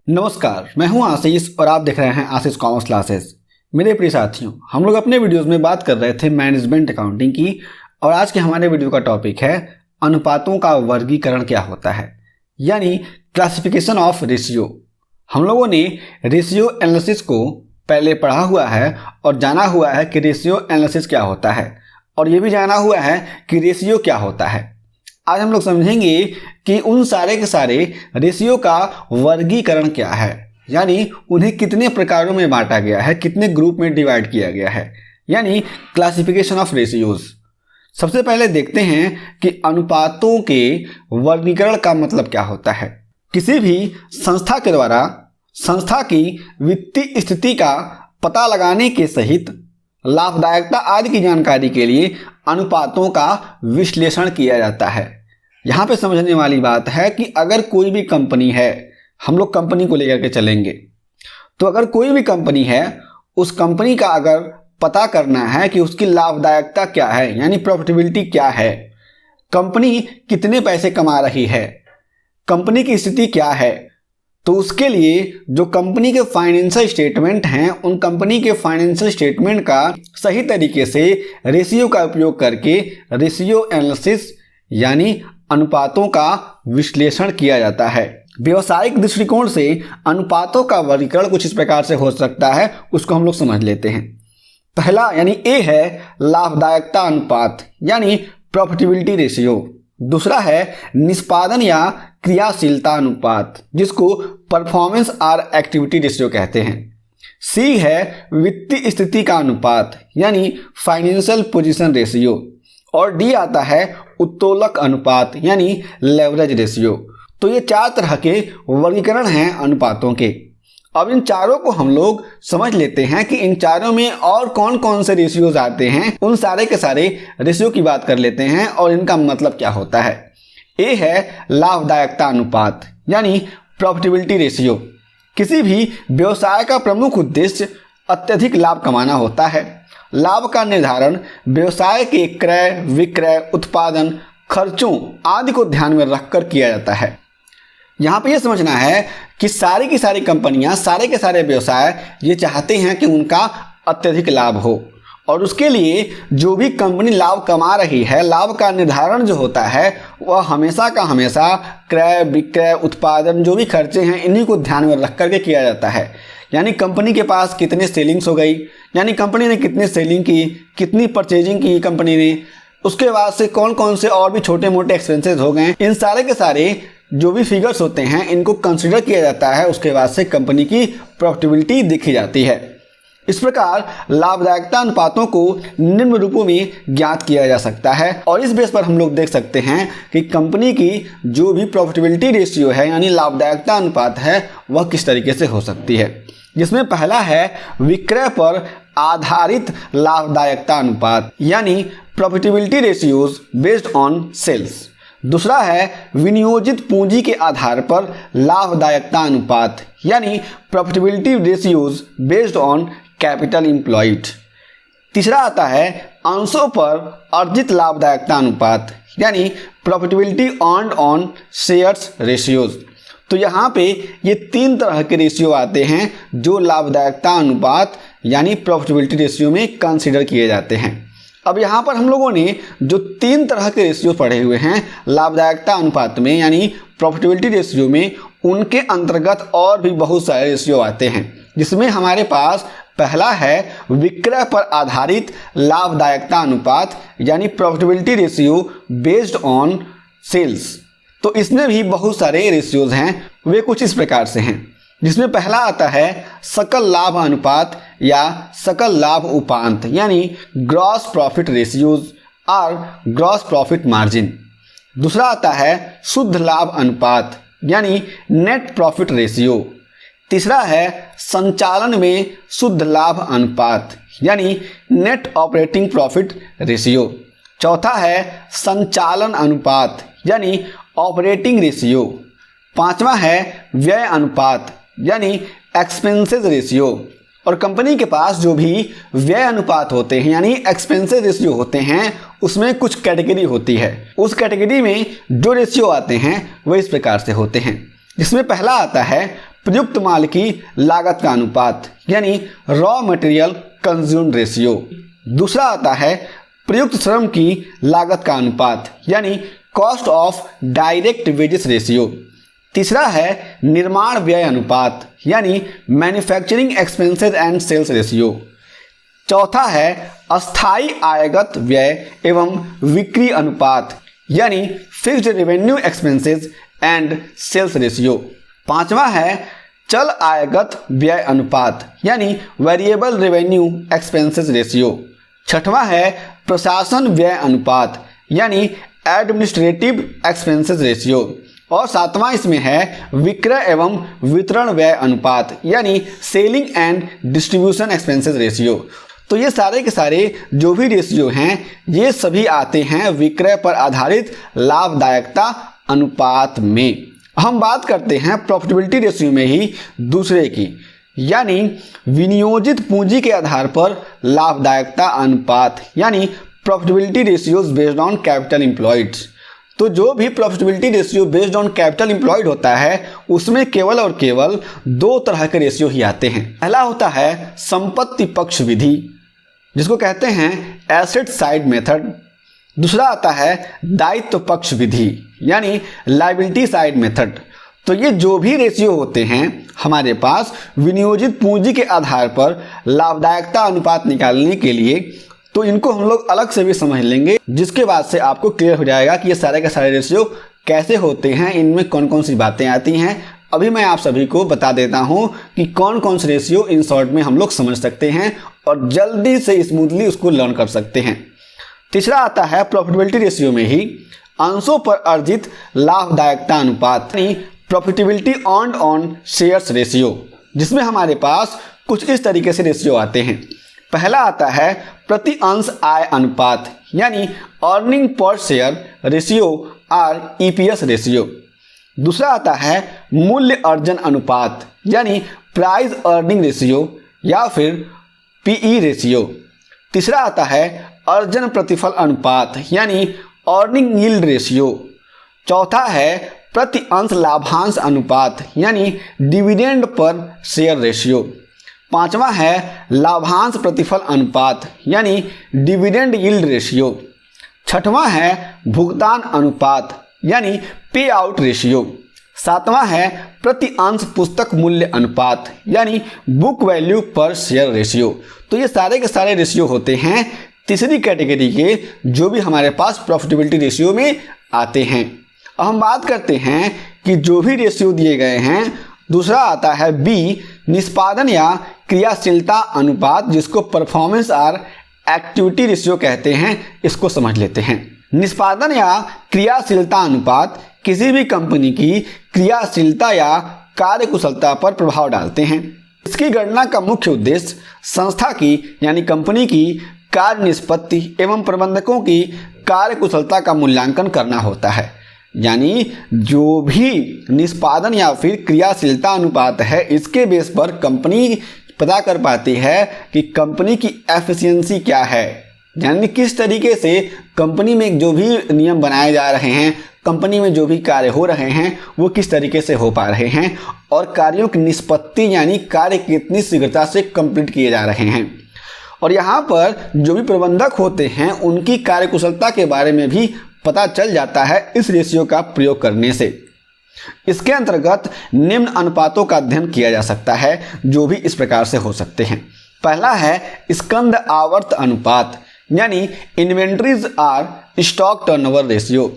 नमस्कार, मैं हूं आशीष और आप देख रहे हैं आशीष कॉमर्स क्लासेस। मेरे प्रिय साथियों, हम लोग अपने वीडियोस में बात कर रहे थे मैनेजमेंट अकाउंटिंग की और आज के हमारे वीडियो का टॉपिक है अनुपातों का वर्गीकरण क्या होता है, यानी क्लासिफिकेशन ऑफ रेशियो। हम लोगों ने रेशियो एनालिसिस को पहले पढ़ा हुआ है और जाना हुआ है कि रेशियो एनालिसिस क्या होता है और ये भी जाना हुआ है कि रेशियो क्या होता है। आज हम लोग समझेंगे कि उन सारे के सारे रेशियो का वर्गीकरण क्या है, यानी उन्हें कितने प्रकारों में बांटा गया है, कितने ग्रुप में डिवाइड किया गया है, यानी क्लासिफिकेशन ऑफ रेशियोज। सबसे पहले देखते हैं कि अनुपातों के वर्गीकरण का मतलब क्या होता है। किसी भी संस्था के द्वारा संस्था की वित्तीय स्थिति का पता लगाने के सहित लाभदायकता आदि की जानकारी के लिए अनुपातों का विश्लेषण किया जाता है। यहाँ पे समझने वाली बात है कि अगर कोई भी कंपनी है, हम लोग कंपनी को लेकर के चलेंगे, तो अगर कोई भी कंपनी है, उस कंपनी का अगर पता करना है कि उसकी लाभदायकता क्या है, यानी प्रॉफिटेबिलिटी क्या है, कंपनी कितने पैसे कमा रही है, कंपनी की स्थिति क्या है, तो उसके लिए जो कंपनी के फाइनेंशियल स्टेटमेंट हैं, उन कंपनी के फाइनेंशियल स्टेटमेंट का सही तरीके से रेशियो का उपयोग करके रेशियो एनालिसिस यानी अनुपातों का विश्लेषण किया जाता है। व्यवसायिक दृष्टिकोण से अनुपातों का वर्गीकरण कुछ इस प्रकार से हो सकता है, उसको हम लोग समझ लेते हैं। पहला यानी ए है लाभदायकता अनुपात यानी प्रॉफिटेबिलिटी रेशियो। दूसरा है निष्पादन या क्रियाशीलता अनुपात, जिसको परफॉर्मेंस और एक्टिविटी रेशियो कहते हैं। सी है वित्तीय स्थिति का अनुपात यानी फाइनेंशियल पोजीशन रेशियो। और डी आता है उत्तोलक अनुपात यानी लेवरेज रेशियो। तो ये चार तरह के वर्गीकरण हैं अनुपातों के। अब इन चारों को हम लोग समझ लेते हैं कि इन चारों में और कौन कौन से रेशियोज आते हैं। उन सारे के सारे रेशियो की बात कर लेते हैं और इनका मतलब क्या होता है। ए है लाभदायकता अनुपात यानी प्रॉफिटेबिलिटी रेशियो। किसी भी व्यवसाय का प्रमुख उद्देश्य अत्यधिक लाभ कमाना होता है। लाभ का निर्धारण व्यवसाय के क्रय विक्रय उत्पादन खर्चों आदि को ध्यान में रखकर किया जाता है। यहाँ पे ये समझना है कि सारी की सारी कंपनियां, सारे के सारे व्यवसाय ये चाहते हैं कि उनका अत्यधिक लाभ हो और उसके लिए जो भी कंपनी लाभ कमा रही है, लाभ का निर्धारण जो होता है वह हमेशा का हमेशा क्रय विक्रय उत्पादन जो भी खर्चे हैं इन्हीं को ध्यान में रख करके किया जाता है। यानी कंपनी के पास कितने सेलिंग्स हो गई, यानी कंपनी ने कितने सेलिंग की, कितनी परचेजिंग की कंपनी ने, उसके बाद से कौन कौन से और भी छोटे मोटे एक्सपेंसेस हो गए, इन सारे के सारे जो भी फिगर्स होते हैं इनको कंसिडर किया जाता है। उसके बाद से कंपनी की प्रॉफिटेबिलिटी देखी जाती है। इस प्रकार लाभदायकता अनुपातों को निम्न रूपों में ज्ञात किया जा सकता है और इस बेस पर हम लोग देख सकते हैं कि कंपनी की जो भी प्रॉफिटेबिलिटी रेशियो है यानी लाभदायकता अनुपात है वह किस तरीके से हो सकती है। जिसमें पहला है विक्रय पर आधारित लाभदायकता अनुपात यानी profitability ratios based on sales. दूसरा है विनियोजित पूंजी के आधार पर लाभदायकता अनुपात यानी profitability ratios based on capital employed. तीसरा आता है अंशों पर अर्जित लाभदायकता अनुपात यानी profitability earned on shares ratios. तो यहाँ पे ये तीन तरह के रेशियो आते हैं जो लाभदायकता अनुपात यानी प्रॉफिटेबिलिटी रेशियो में कंसीडर किए जाते हैं। अब यहाँ पर हम लोगों ने जो तीन तरह के रेशियो पढ़े हुए हैं लाभदायकता अनुपात में यानी प्रॉफिटेबिलिटी रेशियो में, उनके अंतर्गत और भी बहुत सारे रेशियो आते हैं। जिसमें हमारे पास पहला है विक्रय पर आधारित लाभदायकता अनुपात यानी profitability ratio based on sales. तो इसमें भी बहुत सारे रेशियोज हैं, वे कुछ इस प्रकार से हैं। जिसमें पहला आता है सकल लाभ अनुपात या सकल लाभ उपांत यानी ग्रॉस प्रॉफिट रेशियोज और ग्रॉस प्रॉफिट मार्जिन। दूसरा आता है शुद्ध लाभ अनुपात यानी नेट प्रॉफिट रेशियो। तीसरा है संचालन में शुद्ध लाभ अनुपात यानी नेट ऑपरेटिंग प्रॉफिट रेशियो। चौथा है संचालन अनुपात यानी ऑपरेटिंग रेशियो। पांचवा है व्यय अनुपात यानी एक्सपेंसेस रेशियो। और कंपनी के पास जो भी व्यय अनुपात होते हैं यानी एक्सपेंसेस रेशियो होते हैं उसमें कुछ कैटेगरी होती है। उस कैटेगरी में जो रेशियो आते हैं वो इस प्रकार से होते हैं। जिसमें पहला आता है प्रयुक्त माल की लागत का अनुपात यानी रॉ मटेरियल कंज्यूम्ड रेशियो। दूसरा आता है प्रयुक्त श्रम की लागत का अनुपात यानी cost of direct wages ratio. तीसरा है निर्माण व्यय अनुपात यानी manufacturing expenses and sales ratio. चौथा है अस्थायी आयगत व्यय एवं बिक्री अनुपात यानी fixed revenue expenses and sales ratio. पांचवा है चल आयगत व्यय अनुपात यानी वेरिएबल रेवेन्यू एक्सपेंसेस रेशियो। छठवां है प्रशासन व्यय अनुपात यानी एडमिनिस्ट्रेटिव एक्सपेंसेस रेशियो। और सातवां इसमें है विक्रय एवं वितरण व्यय अनुपात यानी selling and distribution expenses ratio. तो ये सारे के सारे जो भी रेशियो हैं ये सभी आते हैं विक्रय पर आधारित लाभदायकता अनुपात में। हम बात करते हैं प्रॉफिटेबिलिटी रेशियो में ही दूसरे की यानी विनियोजित पूंजी के आधार पर लाभदायकता अनुपात यानी profitability ratios based on capital employed. तो जो भी profitability ratio based on capital employed होता है उसमें केवल और केवल दो तरह के रेशियो ही आते हैं। पहला होता है संपत्ति पक्ष विधि जिसको कहते हैं एसेट साइड मेथड। दूसरा आता है दायित्व पक्ष विधि यानी लायबिलिटी साइड मेथड। तो ये जो भी रेशियो होते हैं हमारे पास विनियोजित पूंजी के आधार पर लाभदायकता अनुपात निकालने के लिए, तो इनको हम लोग अलग से भी समझ लेंगे जिसके बाद से आपको क्लियर हो जाएगा कि ये सारे के सारे रेशियो कैसे होते हैं, इनमें कौन कौन सी बातें आती हैं। अभी मैं आप सभी को बता देता हूं कि कौन कौन से रेशियो इन शॉर्ट में हम लोग समझ सकते हैं और जल्दी से स्मूथली उसको लर्न कर सकते हैं। तीसरा आता है प्रॉफिटेबिलिटी रेशियो में ही अंशों पर अर्जित लाभदायकता अनुपात यानी profitability earned on shares ratio, जिसमें हमारे पास कुछ इस तरीके से रेशियो आते हैं। पहला आता है प्रति अंश आय अनुपात यानी अर्निंग पर शेयर रेशियो और ईपीएस रेशियो। दूसरा आता है मूल्य अर्जन अनुपात यानी प्राइस अर्निंग रेशियो या फिर पीई रेशियो। तीसरा आता है अर्जन प्रतिफल अनुपात यानी अर्निंग यील्ड रेशियो। चौथा है प्रति अंश लाभांश अनुपात यानी डिविडेंड पर शेयर रेशियो। पांचवा है लाभांश प्रतिफल अनुपात यानी डिविडेंड यील्ड रेशियो। छठवां है भुगतान अनुपात यानी पे आउट रेशियो। सातवां है प्रति अंश पुस्तक मूल्य अनुपात यानी बुक वैल्यू पर शेयर रेशियो। तो ये सारे के सारे रेशियो होते हैं तीसरी कैटेगरी के जो भी हमारे पास प्रॉफिटेबिलिटी रेशियो में आते हैं। अब हम बात करते हैं कि जो भी रेशियो दिए गए हैं। दूसरा आता है बी निष्पादन या क्रियाशीलता अनुपात जिसको परफॉर्मेंस और एक्टिविटी रेशियो कहते हैं। इसको समझ लेते हैं। निष्पादन या क्रियाशीलता अनुपात किसी भी कंपनी की क्रियाशीलता या कार्यकुशलता पर प्रभाव डालते हैं। इसकी गणना का मुख्य उद्देश्य संस्था की यानी कंपनी की कार्य निष्पत्ति एवं प्रबंधकों की कार्यकुशलता का मूल्यांकन करना होता है। यानी जो भी निष्पादन या फिर क्रियाशीलता अनुपात है इसके बेस पर कंपनी पता कर पाती है कि कंपनी की एफिशिएंसी क्या है, यानी किस तरीके से कंपनी में जो भी नियम बनाए जा रहे हैं, कंपनी में जो भी कार्य हो रहे हैं वो किस तरीके से हो पा रहे हैं और कार्यों की निष्पत्ति यानी कार्य कितनी शीघ्रता से कंप्लीट किए जा रहे हैं। और यहाँ पर जो भी प्रबंधक होते हैं उनकी कार्यकुशलता के बारे में भी पता चल जाता है इस रेशियो का प्रयोग करने से। इसके अंतर्गत निम्न अनुपातों का अध्ययन किया जा सकता है जो भी इस प्रकार से हो सकते हैं। पहला है स्कंद आवर्त अनुपात यानी inventories or stock turnover ratio.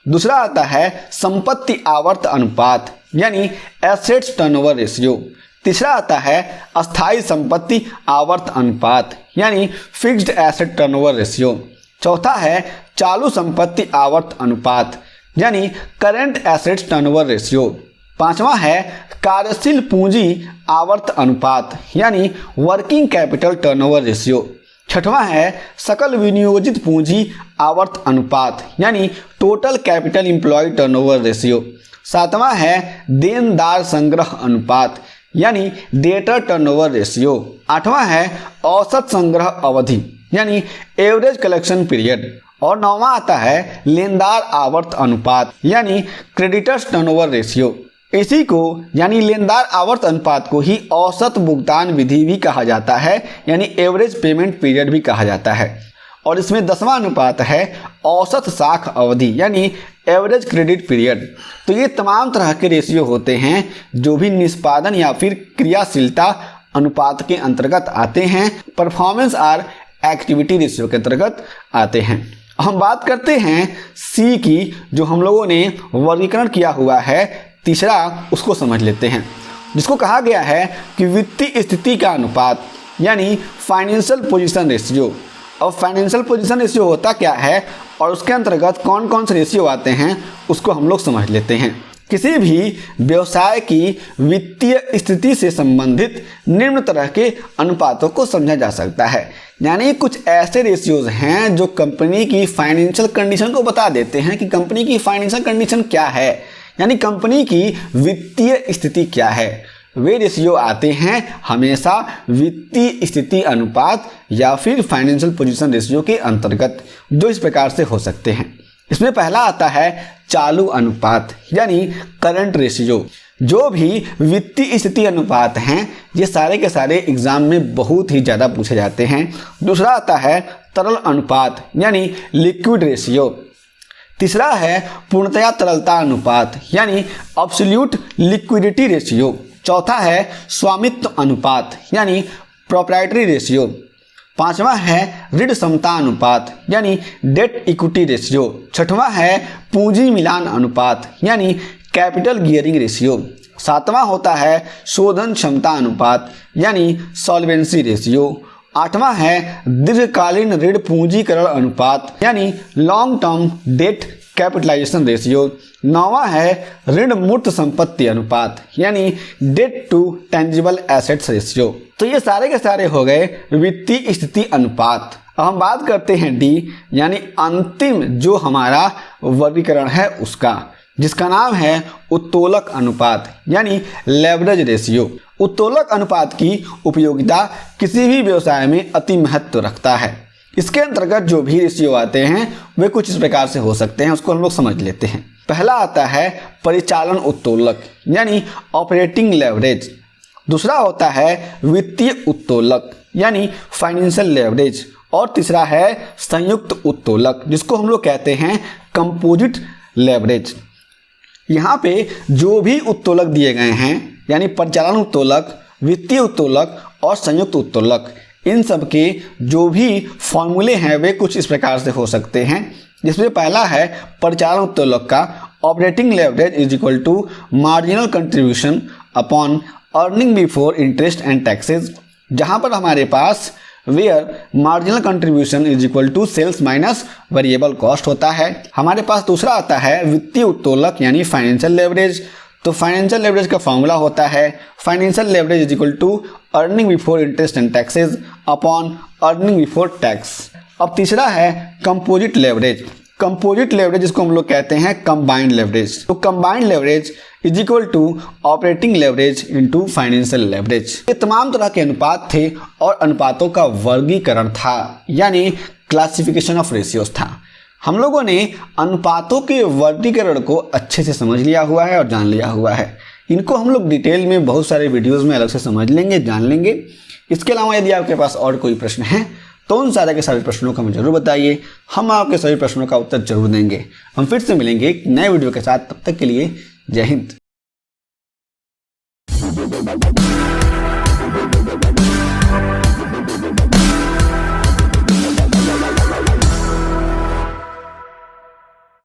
दूसरा आता है संपत्ति आवर्त अनुपात यानी एसेट्स टर्नओवर रेशियो। तीसरा आता है अस्थायी संपत्ति आवर्त अनुपात यानी फिक्स्ड एसेट टर्नओवर रेशियो। चौथा है चालू संपत्ति आवर्त अनुपात यानी करंट एसेट्स टर्नओवर रेशियो। पांचवा है कार्यशील पूंजी आवर्त अनुपात यानी वर्किंग कैपिटल टर्नओवर रेशियो। छठवां है सकल विनियोजित पूंजी आवर्त अनुपात यानी total capital employ turnover ratio. सातवां है देनदार संग्रह अनुपात यानी डेटर टर्नओवर रेशियो। आठवां है औसत संग्रह अवधि यानी एवरेज कलेक्शन पीरियड। और नौवां आता है लेनदार आवर्त अनुपात यानी क्रेडिटर्स टर्नओवर रेशियो। इसी को यानी लेनदार आवर्त अनुपात को ही औसत भुगतान विधि भी कहा जाता है, यानी एवरेज पेमेंट पीरियड भी कहा जाता है। और इसमें 10वां अनुपात है औसत साख अवधि, यानी एवरेज क्रेडिट पीरियड। तो ये तमाम तरह के रेशियो होते हैं जो भी निष्पादन या फिर क्रियाशीलता अनुपात के अंतर्गत आते हैं, परफॉर्मेंस और एक्टिविटी रेशियो के अंतर्गत आते हैं। हम बात करते हैं सी की, जो हम लोगों ने वर्गीकरण किया हुआ है तीसरा, उसको समझ लेते हैं, जिसको कहा गया है कि वित्तीय स्थिति का अनुपात, यानी फाइनेंशियल पोजीशन रेशियो। अब फाइनेंशियल पोजीशन रेशियो होता क्या है और उसके अंतर्गत कौन कौन से रेशियो आते हैं उसको हम लोग समझ लेते हैं। किसी भी व्यवसाय की वित्तीय स्थिति से संबंधित निम्न तरह के अनुपातों को समझा जा सकता है, यानी कुछ ऐसे रेशियोज हैं जो कंपनी की फाइनेंशियल कंडीशन को बता देते हैं कि कंपनी की फाइनेंशियल कंडीशन क्या है, यानी कंपनी की वित्तीय स्थिति क्या है। वे रेशियो आते हैं हमेशा वित्तीय स्थिति अनुपात या फिर फाइनेंशियल पोजीशन रेशियो के अंतर्गत, जो इस प्रकार से हो सकते हैं। इसमें पहला आता है चालू अनुपात, यानी करंट रेशियो। जो भी वित्तीय स्थिति अनुपात हैं ये सारे के सारे एग्जाम में बहुत ही ज़्यादा पूछे जाते हैं। दूसरा आता है तरल अनुपात, यानी लिक्विड रेशियो। तीसरा है पूर्णतया तरलता अनुपात, यानी एब्सोल्यूट लिक्विडिटी रेशियो। चौथा है स्वामित्व अनुपात, यानी प्रोप्राइटरी रेशियो। पांचवा है ऋण क्षमता अनुपात, यानी डेट इक्विटी रेशियो। छठवां है पूंजी मिलान अनुपात, यानी कैपिटल गियरिंग रेशियो। सातवां होता है शोधन क्षमता अनुपात, यानी सॉल्वेंसी रेशियो। आठवां है दीर्घकालीन ऋण पूंजीकरण अनुपात, यानी long term debt capitalisation ratio. नौवां है ऋण मूर्त संपत्ति अनुपात, यानी debt to tangible assets ratio. तो ये सारे के सारे हो गए वित्तीय स्थिति अनुपात। अब हम बात करते हैं डी, यानी अंतिम जो हमारा वर्गीकरण है उसका, जिसका नाम है उत्तोलक अनुपात, यानी लेवरेज रेशियो। उत्तोलक अनुपात की उपयोगिता किसी भी व्यवसाय में अति महत्व रखता है। इसके अंतर्गत जो भी रेशियो आते हैं वे कुछ इस प्रकार से हो सकते हैं, उसको हम लोग समझ लेते हैं। पहला आता है परिचालन उत्तोलक, यानी ऑपरेटिंग लेवरेज। दूसरा होता है वित्तीय उत्तोलक, यानी फाइनेंशियल लेवरेज। और तीसरा है संयुक्त उत्तोलक, जिसको हम लोग कहते हैं कंपोजिट लेवरेज। यहाँ पे जो भी उत्तोलक दिए गए हैं, यानी परिचालन उत्तोलक, वित्तीय उत्तोलक और संयुक्त उत्तोलक, इन सब के जो भी फॉर्मूले हैं वे कुछ इस प्रकार से हो सकते हैं। जिसमें पहला है परिचालन उत्तोलक का operating leverage is equal to marginal contribution upon earning before interest and taxes, जहाँ पर हमारे पास where marginal contribution is equal to sales minus variable cost होता है। हमारे पास दूसरा आता है वित्तीय उत्तोलक, यानी फाइनेंशियल लेवरेज। तो फाइनेंशियल लेवरेज का फॉर्मूला होता है financial leverage is equal to earning before interest and taxes upon earning before tax. अब तीसरा है कंपोजिट लेवरेज। कंपोजिट लेवरेज जिसको हम लोग कहते हैं कंबाइंड लेवरेज। तो combined leverage is equal to operating leverage into financial leverage. ये तमाम तरह के अनुपात थे और अनुपातों का वर्गीकरण था, यानी क्लासिफिकेशन ऑफ रेशियोज था। हम लोगों ने अनुपातों के वर्गीकरण को अच्छे से समझ लिया हुआ है और जान लिया हुआ है। इनको हम लोग डिटेल में बहुत सारे वीडियोस में अलग से समझ लेंगे, जान लेंगे। इसके अलावा यदि आपके पास और कोई प्रश्न है तो उन सारे के सारे प्रश्नों का हमें जरूर बताइए, हम आपके सभी प्रश्नों का उत्तर जरूर देंगे। हम फिर से मिलेंगे एक नए वीडियो के साथ, तब तक के लिए जय हिंद।